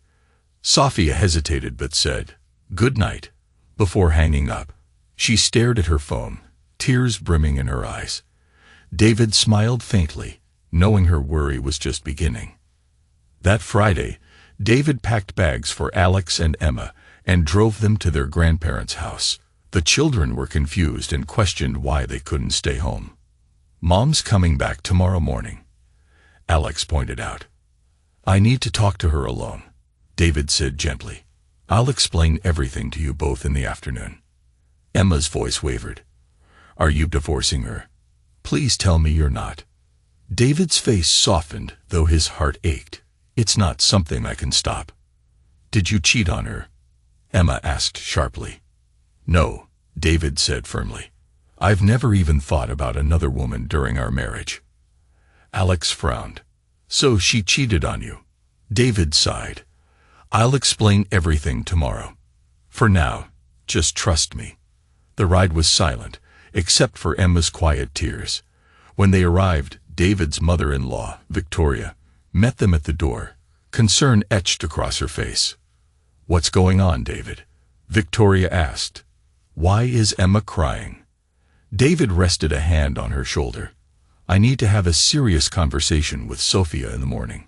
Sophia hesitated but said, "Good night," before hanging up. She stared at her phone, tears brimming in her eyes. David smiled faintly, knowing her worry was just beginning. That Friday, David packed bags for Alex and Emma and drove them to their grandparents' house. The children were confused and questioned why they couldn't stay home. "Mom's coming back tomorrow morning," Alex pointed out. "I need to talk to her alone," David said gently. "I'll explain everything to you both in the afternoon." Emma's voice wavered. "Are you divorcing her? Please tell me you're not." David's face softened, though his heart ached. "It's not something I can stop." "Did you cheat on her?" Emma asked sharply. "No," David said firmly. "I've never even thought about another woman during our marriage." Alex frowned. "So she cheated on you?" David sighed. "I'll explain everything tomorrow. For now, just trust me." The ride was silent, except for Emma's quiet tears. When they arrived, David's mother-in-law, Victoria, met them at the door, concern etched across her face. "What's going on, David?" Victoria asked. "Why is Emma crying?" David rested a hand on her shoulder. "I need to have a serious conversation with Sophia in the morning.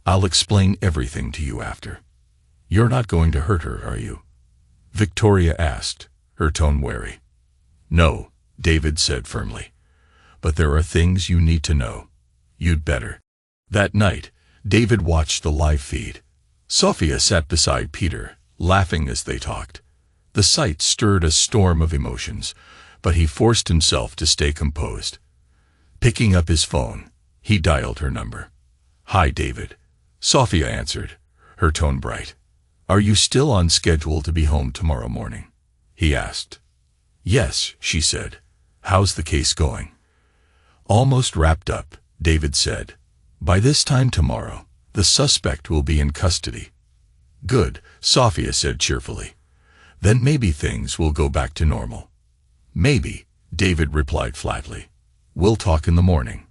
I'll explain everything to you after." "You're not going to hurt her, are you?" Victoria asked, her tone wary. "No," David said firmly. "But there are things you need to know. You'd better." That night, David watched the live feed. Sophia sat beside Peter, laughing as they talked. The sight stirred a storm of emotions, but he forced himself to stay composed. Picking up his phone, he dialed her number. "Hi, David," Sophia answered, her tone bright. "Are you still on schedule to be home tomorrow morning?" he asked. "Yes," she said. "How's the case going?" "Almost wrapped up," David said. "By this time tomorrow, the suspect will be in custody." "Good," Sophia said cheerfully. "Then maybe things will go back to normal." "Maybe," David replied flatly. "We'll talk in the morning."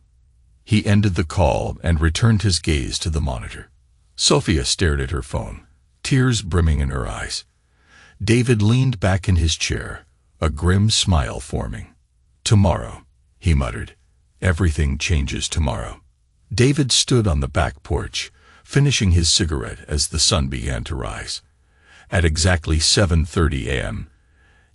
He ended the call and returned his gaze to the monitor. Sophia stared at her phone, tears brimming in her eyes. David leaned back in his chair, a grim smile forming. "Tomorrow," he muttered. "Everything changes tomorrow." David stood on the back porch, finishing his cigarette as the sun began to rise. At exactly 7:30 a.m.,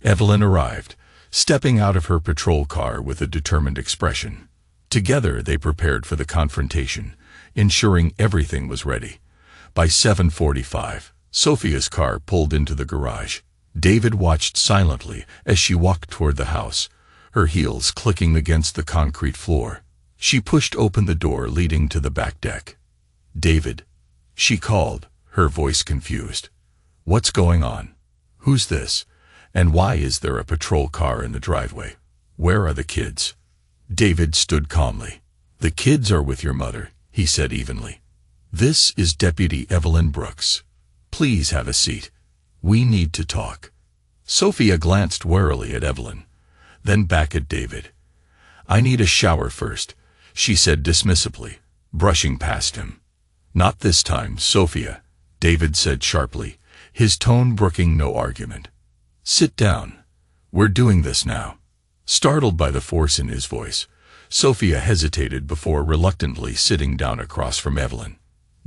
Evelyn arrived, stepping out of her patrol car with a determined expression. Together they prepared for the confrontation, ensuring everything was ready. By 7:45, Sophia's car pulled into the garage. David watched silently as she walked toward the house, her heels clicking against the concrete floor. She pushed open the door leading to the back deck. "David," she called, her voice confused. "What's going on? Who's this? And why is there a patrol car in the driveway? Where are the kids?" David stood calmly. "The kids are with your mother," he said evenly. "This is Deputy Evelyn Brooks. Please have a seat. We need to talk." Sophia glanced warily at Evelyn, then back at David. "I need a shower first," she said dismissively, brushing past him. "Not this time, Sophia," David said sharply, his tone brooking no argument. "Sit down. We're doing this now." Startled by the force in his voice, Sophia hesitated before reluctantly sitting down across from Evelyn.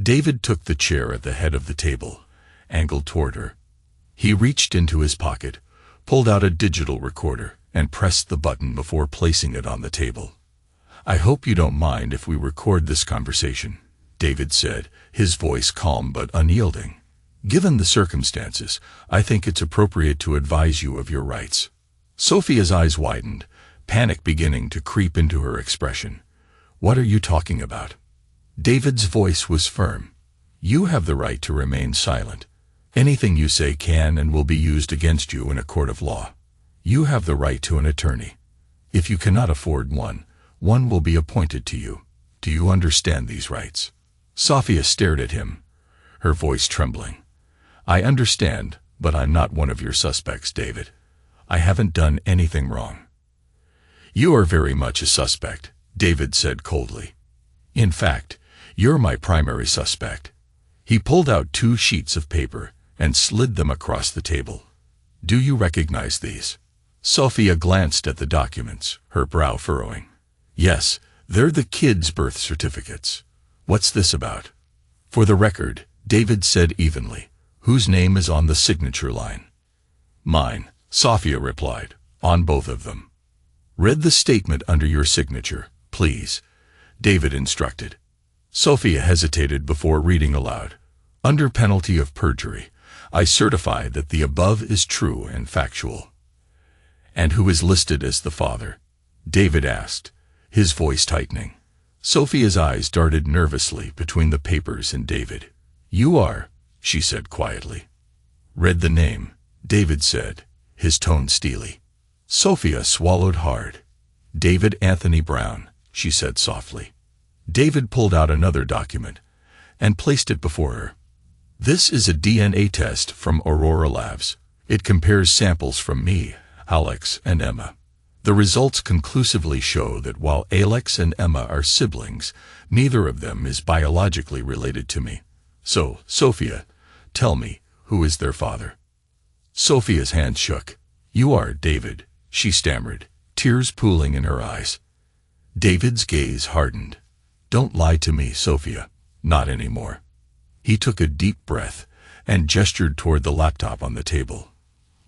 David took the chair at the head of the table, angled toward her. He reached into his pocket, pulled out a digital recorder, and pressed the button before placing it on the table. "I hope you don't mind if we record this conversation," David said, his voice calm but unyielding. "Given the circumstances, I think it's appropriate to advise you of your rights." Sophia's eyes widened, panic beginning to creep into her expression. "What are you talking about?" David's voice was firm. "You have the right to remain silent. Anything you say can and will be used against you in a court of law. You have the right to an attorney. If you cannot afford one, one will be appointed to you. Do you understand these rights?" Sophia stared at him, her voice trembling. "I understand, but I'm not one of your suspects, David. I haven't done anything wrong." "You are very much a suspect," David said coldly. "In fact, you're my primary suspect." He pulled out 2 sheets of paper and slid them across the table. "Do you recognize these?" Sophia glanced at the documents, her brow furrowing. "Yes, they're the kids' birth certificates. What's this about?" "For the record," David said evenly, "whose name is on the signature line?" "Mine," Sophia replied, "on both of them." "Read the statement under your signature, please," David instructed. Sophia hesitated before reading aloud. "Under penalty of perjury, I certify that the above is true and factual." "And who is listed as the father?" David asked, his voice tightening. Sophia's eyes darted nervously between the papers and David. "You are," she said quietly. "Read the name," David said, his tone steely. Sophia swallowed hard. "David Anthony Brown," she said softly. David pulled out another document and placed it before her. "This is a DNA test from Aurora Labs. It compares samples from me, Alex, and Emma. The results conclusively show that while Alex and Emma are siblings, neither of them is biologically related to me. So, Sophia, tell me, who is their father?" Sophia's hand shook. "You are, David," she stammered, tears pooling in her eyes. David's gaze hardened. "Don't lie to me, Sophia. Not anymore." He took a deep breath and gestured toward the laptop on the table.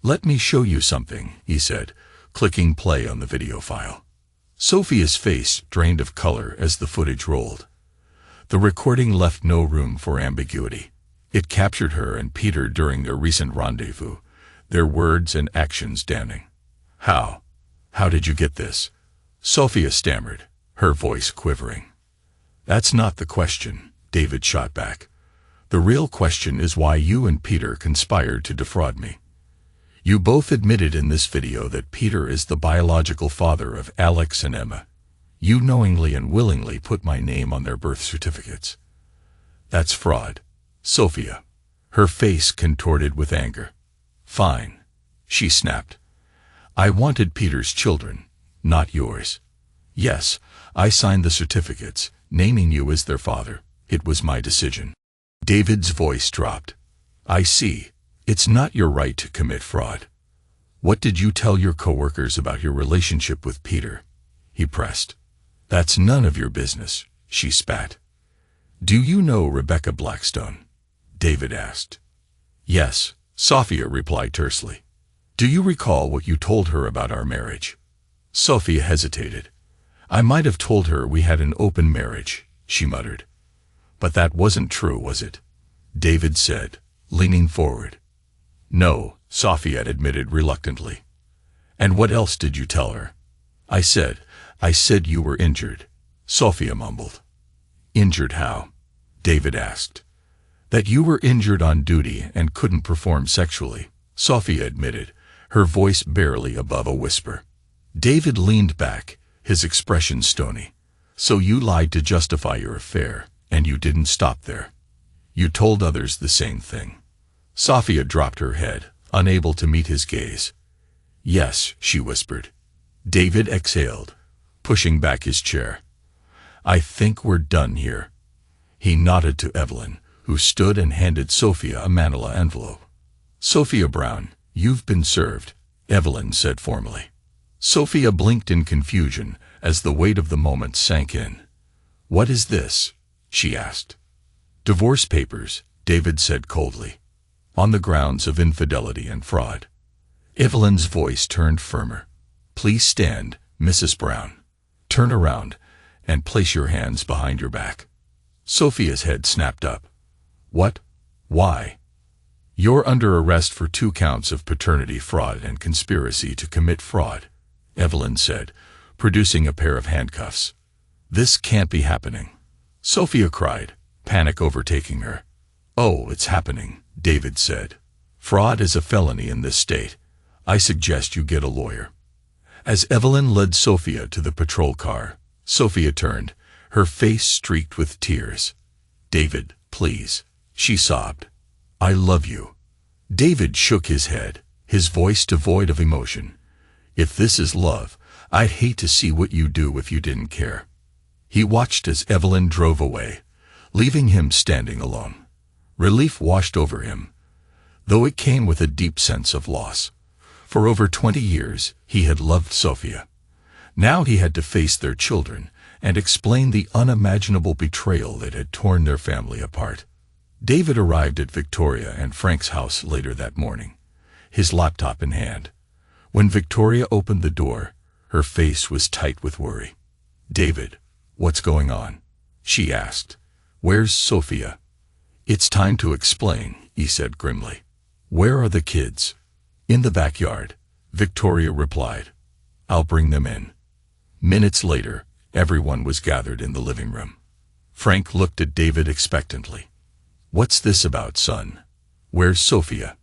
"Let me show you something," he said, clicking play on the video file. Sophia's face drained of color as the footage rolled. The recording left no room for ambiguity. It captured her and Peter during their recent rendezvous, their words and actions damning. How did you get this?" Sophia stammered, her voice quivering. "That's not the question," David shot back. The real question is why you and Peter conspired to defraud me. You both admitted in this video that Peter is the biological father of Alex and Emma. You knowingly and willingly put my name on their birth certificates. That's fraud. Sophia. Her face contorted with anger. Fine, she snapped. I wanted Peter's children, not yours. Yes, I signed the certificates, naming you as their father. It was my decision. David's voice dropped. I see. It's not your right to commit fraud. What did you tell your coworkers about your relationship with Peter? He pressed. That's none of your business, she spat. Do you know Rebecca Blackstone? David asked. Yes, Sophia replied tersely. Do you recall what you told her about our marriage? Sophia hesitated. I might have told her we had an open marriage, she muttered. But that wasn't true, was it? David said, leaning forward. No, Sophia admitted reluctantly. And what else did you tell her? I said you were injured, Sophia mumbled. Injured how? David asked. That you were injured on duty and couldn't perform sexually, Sophia admitted, her voice barely above a whisper. David leaned back, his expression stony. So you lied to justify your affair, and you didn't stop there. You told others the same thing. Sophia dropped her head, unable to meet his gaze. Yes, she whispered. David exhaled, pushing back his chair. I think we're done here. He nodded to Evelyn, who stood and handed Sophia a manila envelope. Sophia Brown, you've been served, Evelyn said formally. Sophia blinked in confusion as the weight of the moment sank in. What is this? She asked. Divorce papers, David said coldly. On the grounds of infidelity and fraud. Evelyn's voice turned firmer. Please stand, Mrs. Brown. Turn around and place your hands behind your back. Sophia's head snapped up. What? Why? You're under arrest for 2 counts of paternity fraud and conspiracy to commit fraud, Evelyn said, producing a pair of handcuffs. This can't be happening. Sophia cried, panic overtaking her. Oh, it's happening, David said. Fraud is a felony in this state. I suggest you get a lawyer. As Evelyn led Sophia to the patrol car, Sophia turned, her face streaked with tears. David, please, she sobbed. I love you. David shook his head, his voice devoid of emotion. If this is love, I'd hate to see what you do if you didn't care. He watched as Evelyn drove away, leaving him standing alone. Relief washed over him, though it came with a deep sense of loss. For over 20 years, he had loved Sophia. Now he had to face their children and explain the unimaginable betrayal that had torn their family apart. David arrived at Victoria and Frank's house later that morning, his laptop in hand. When Victoria opened the door, her face was tight with worry. David, what's going on? She asked. Where's Sophia? It's time to explain, he said grimly. Where are the kids? In the backyard, Victoria replied. I'll bring them in. Minutes later, everyone was gathered in the living room. Frank looked at David expectantly. What's this about, son? Where's Sophia?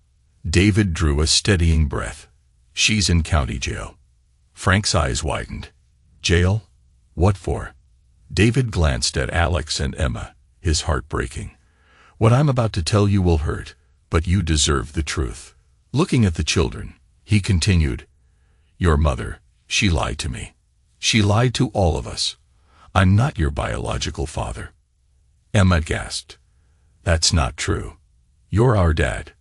David drew a steadying breath. She's in county jail. Frank's eyes widened. Jail? What for? David glanced at Alex and Emma, his heart breaking. What I'm about to tell you will hurt, but you deserve the truth. Looking at the children, he continued. Your mother, she lied to me. She lied to all of us. I'm not your biological father. Emma gasped. That's not true. You're our dad.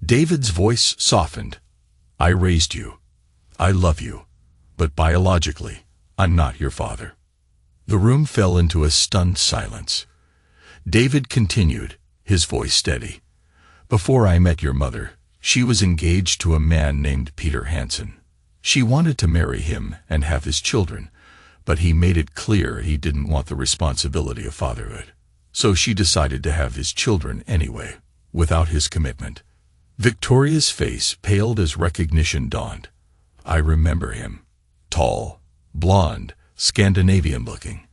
David's voice softened. I raised you. I love you. But biologically, I'm not your father. The room fell into a stunned silence. David continued, his voice steady. Before I met your mother, she was engaged to a man named Peter Hansen. She wanted to marry him and have his children, but he made it clear he didn't want the responsibility of fatherhood. So she decided to have his children anyway, without his commitment. Victoria's face paled as recognition dawned. I remember him. Tall, blonde, Scandinavian-looking.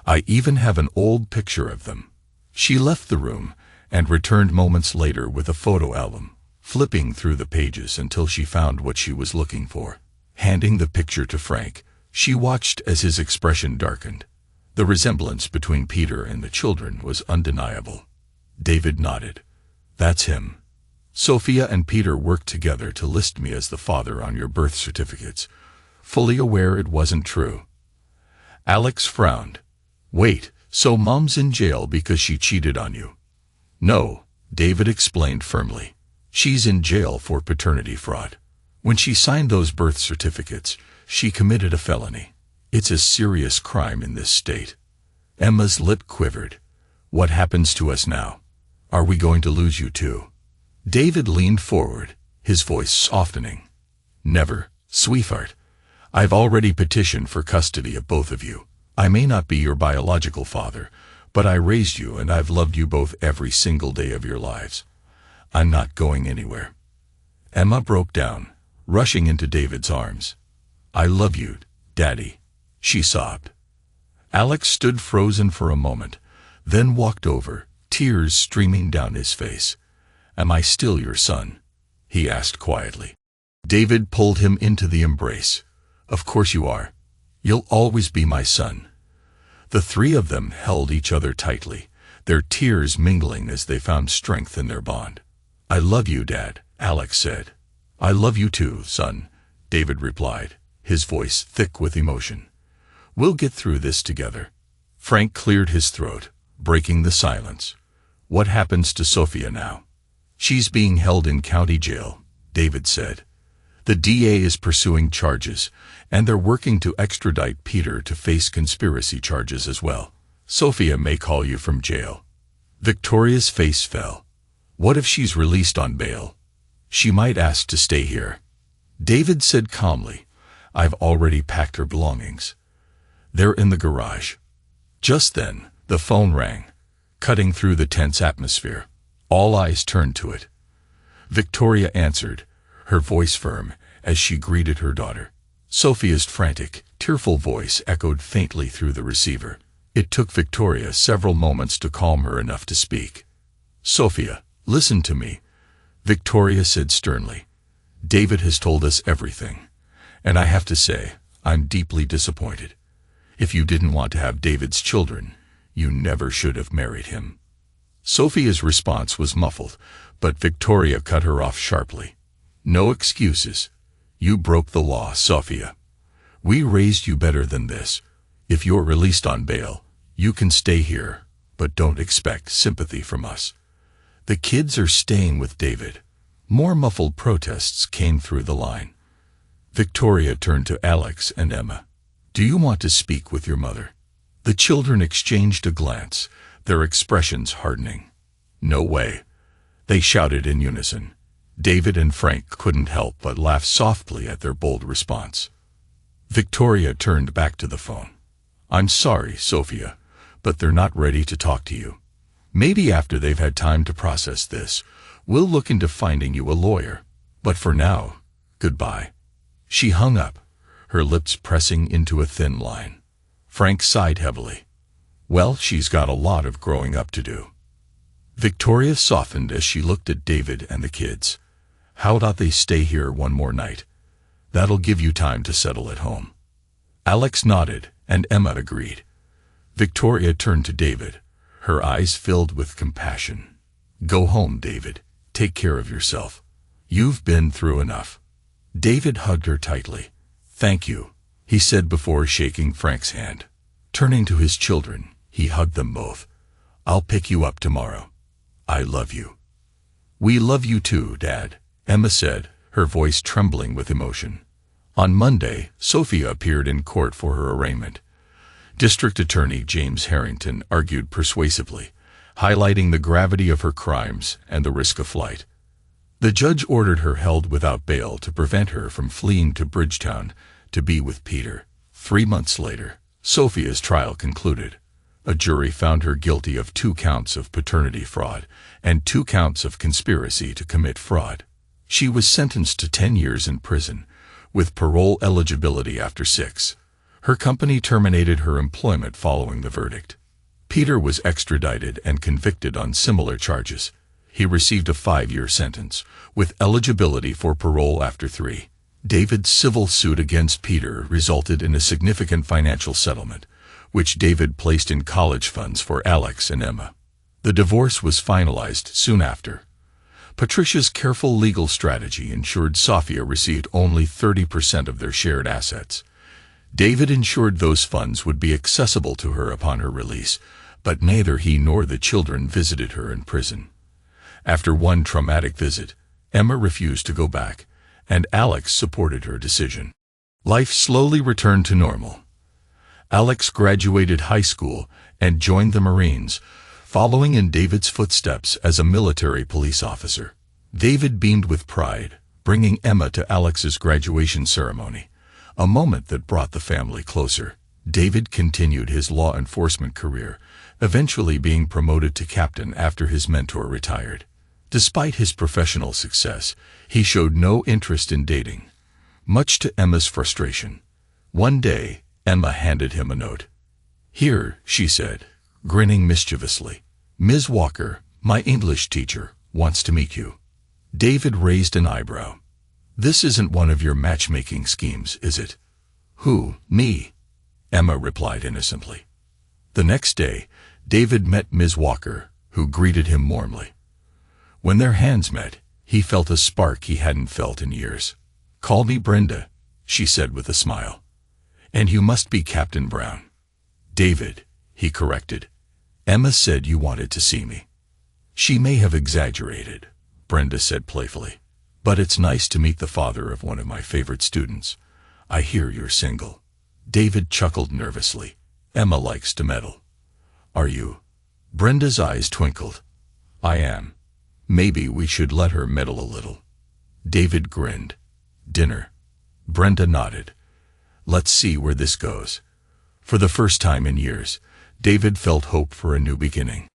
I even have an old picture of them. She left the room, and returned moments later with a photo album, flipping through the pages until she found what she was looking for. Handing the picture to Frank, she watched as his expression darkened. The resemblance between Peter and the children was undeniable. David nodded. "That's him. Sophia and Peter worked together to list me as the father on your birth certificates, fully aware it wasn't true." Alex frowned. "Wait, so Mom's in jail because she cheated on you?" "No," David explained firmly. "She's in jail for paternity fraud. When she signed those birth certificates, she committed a felony. It's a serious crime in this state." Emma's lip quivered. "What happens to us now? Are we going to lose you too?" David leaned forward, his voice softening. "Never, sweetheart. I've already petitioned for custody of both of you. I may not be your biological father, but I raised you and I've loved you both every single day of your lives. I'm not going anywhere." Emma broke down, rushing into David's arms. "I love you, Daddy," she sobbed. Alex stood frozen for a moment, then walked over, tears streaming down his face. "Am I still your son?" he asked quietly. David pulled him into the embrace. "Of course you are. You'll always be my son." The three of them held each other tightly, their tears mingling as they found strength in their bond. "I love you, Dad," Alex said. "I love you too, son," David replied, his voice thick with emotion. "We'll get through this together." Frank cleared his throat, breaking the silence. "What happens to Sophia now?" "She's being held in county jail," David said. "The DA is pursuing charges, and they're working to extradite Peter to face conspiracy charges as well. Sophia may call you from jail." Victoria's face fell. "What if she's released on bail? She might ask to stay here." David said calmly, "I've already packed her belongings. They're in the garage." Just then, the phone rang, cutting through the tense atmosphere. All eyes turned to it. Victoria answered, her voice firm, as she greeted her daughter. Sophia's frantic, tearful voice echoed faintly through the receiver. It took Victoria several moments to calm her enough to speak. "Sophia, listen to me," Victoria said sternly. "David has told us everything, and I have to say, I'm deeply disappointed. If you didn't want to have David's children, you never should have married him." Sophia's response was muffled, but Victoria cut her off sharply. "No excuses. You broke the law, Sophia. We raised you better than this. If you're released on bail, you can stay here, but don't expect sympathy from us. The kids are staying with David." More muffled protests came through the line. Victoria turned to Alex and Emma. "Do you want to speak with your mother?" The children exchanged a glance, their expressions hardening. "No way," they shouted in unison. David and Frank couldn't help but laugh softly at their bold response. Victoria turned back to the phone. "I'm sorry, Sophia, but they're not ready to talk to you. Maybe after they've had time to process this, we'll look into finding you a lawyer. But for now, goodbye." She hung up, her lips pressing into a thin line. Frank sighed heavily. "Well, she's got a lot of growing up to do." Victoria softened as she looked at David and the kids. "How about they stay here one more night? That'll give you time to settle at home." Alex nodded, and Emma agreed. Victoria turned to David, her eyes filled with compassion. "Go home, David. Take care of yourself. You've been through enough." David hugged her tightly. "Thank you," he said before shaking Frank's hand. Turning to his children, he hugged them both. "I'll pick you up tomorrow. I love you." "We love you too, Dad," Emma said, her voice trembling with emotion. On Monday, Sophia appeared in court for her arraignment. District Attorney James Harrington argued persuasively, highlighting the gravity of her crimes and the risk of flight. The judge ordered her held without bail to prevent her from fleeing to Bridgetown to be with Peter. 3 months later, Sophia's trial concluded. A jury found her guilty of 2 counts of paternity fraud and 2 counts of conspiracy to commit fraud. She was sentenced to 10 years in prison, with parole eligibility after 6. Her company terminated her employment following the verdict. Peter was extradited and convicted on similar charges. He received a 5-year sentence, with eligibility for parole after 3. David's civil suit against Peter resulted in a significant financial settlement, which David placed in college funds for Alex and Emma. The divorce was finalized soon after. Patricia's careful legal strategy ensured Sophia received only 30% of their shared assets. David ensured those funds would be accessible to her upon her release, but neither he nor the children visited her in prison. After one traumatic visit, Emma refused to go back, and Alex supported her decision. Life slowly returned to normal. Alex graduated high school and joined the Marines, following in David's footsteps as a military police officer. David beamed with pride, bringing Emma to Alex's graduation ceremony, a moment that brought the family closer. David continued his law enforcement career, eventually being promoted to captain after his mentor retired. Despite his professional success, he showed no interest in dating, much to Emma's frustration. One day, Emma handed him a note. "Here," she said, grinning mischievously. "Ms. Walker, my English teacher, wants to meet you." David raised an eyebrow. "This isn't one of your matchmaking schemes, is it?" "Who, me?" Emma replied innocently. The next day, David met Ms. Walker, who greeted him warmly. When their hands met, he felt a spark he hadn't felt in years. "Call me Brenda," she said with a smile. "And you must be Captain Brown." "David," he corrected. "Emma said you wanted to see me." "She may have exaggerated," Brenda said playfully. "But it's nice to meet the father of one of my favorite students. I hear you're single." David chuckled nervously. "Emma likes to meddle." "Are you?" Brenda's eyes twinkled. "I am. Maybe we should let her meddle a little." David grinned. "Dinner?" Brenda nodded. "Let's see where this goes." For the first time in years, David felt hope for a new beginning.